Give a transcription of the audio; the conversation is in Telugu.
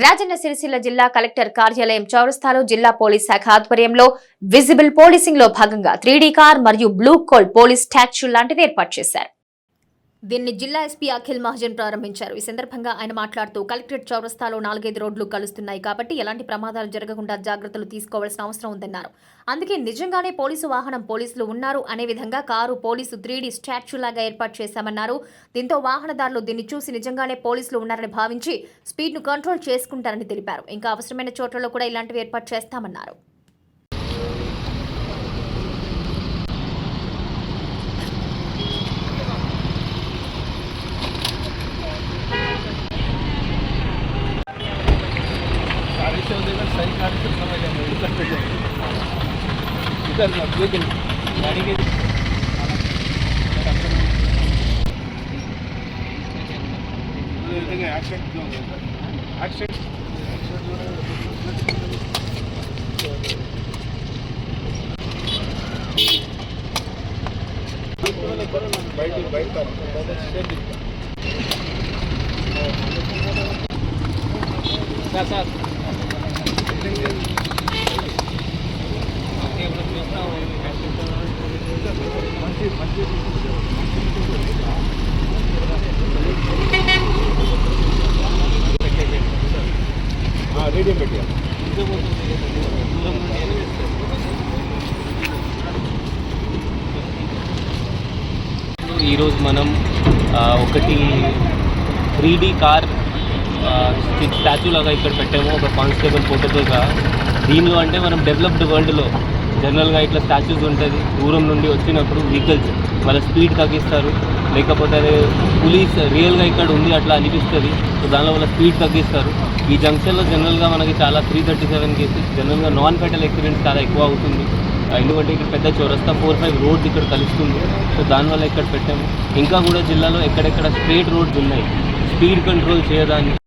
రాజన్న సిరిసిల్ల జిల్లా కలెక్టర్ కార్యాలయం చౌరస్తాలో జిల్లా పోలీస్ శాఖ ఆధ్వర్యంలో విజిబుల్ పోలీసింగ్ లో భాగంగా 3D కార్ మరియు బ్లూ కోల్ పోలీస్ స్టాచ్యూ లాంటిది ఏర్పాటు చేశారు. దీన్ని జిల్లా ఎస్పీ అఖిల్ మహాజన్ ప్రారంభించారు. ఈ సందర్భంగా ఆయన మాట్లాడుతూ కలెక్టరేట్ చౌరస్తాలో 4-5 రోడ్లు కలుస్తున్నాయి కాబట్టి ఎలాంటి ప్రమాదాలు జరగకుండా జాగ్రత్తలు తీసుకోవాల్సిన అవసరం ఉందన్నారు. అందుకే నిజంగానే పోలీసు వాహనం పోలీసులు ఉన్నారు అనే విధంగా కారు పోలీసు 3D స్టాచ్యూ లాగా ఏర్పాటు చేశామన్నారు. దీంతో వాహనదారులు దీన్ని చూసి నిజంగానే పోలీసులు ఉన్నారని భావించి స్పీడ్ ను కంట్రోల్ చేసుకుంటారని తెలిపారు. ఇంకా అవసరమైన చోట్లలో కూడా ఇలాంటివి ఏర్పాటు చేస్తామన్నారు. सही गाड़ी से समझ जाएंगे इधर पे जाएंगे इधर लेकिन गाड़ी के देखिए एक्सीडेंट जो एक्सीडेंट बैठ साथ रेडियो పెట్టియా ఈరోజు మనం ఒకటి 3D కార్ స్టాచ్యూ లాగా ఇక్కడ పెట్టాము ఒక కానిస్టేబుల్ ఫోటోతో సహా. దీనిలో అంటే మనం డెవలప్డ్ వరల్డ్లో జనరల్గా ఇట్లా స్టాచ్యూస్ ఉంటుంది. దూరం నుండి వచ్చినప్పుడు వెహికల్స్ వాళ్ళ స్పీడ్ తగ్గిస్తారు, లేకపోతే అదే పోలీస్ రియల్గా ఇక్కడ ఉంది అట్లా అనిపిస్తుంది. సో దానిలో వాళ్ళ స్పీడ్ తగ్గిస్తారు. ఈ జంక్షన్లో జనరల్గా మనకి చాలా 337 కేసెస్ జనరల్గా నాన్ ఫెటల్ యాక్సిడెంట్స్ చాలా ఎక్కువ అవుతుంది. ఎందుకంటే ఇక్కడ పెద్ద చౌరస్తా 4-5 రోడ్స్ ఇక్కడ కలుస్తుంది. సో దానివల్ల ఇక్కడ పెట్టాము. ఇంకా కూడా జిల్లాలో ఎక్కడెక్కడ స్ట్రేట్ రోడ్స్ ఉన్నాయి స్పీడ్ కంట్రోల్ చేయడానికి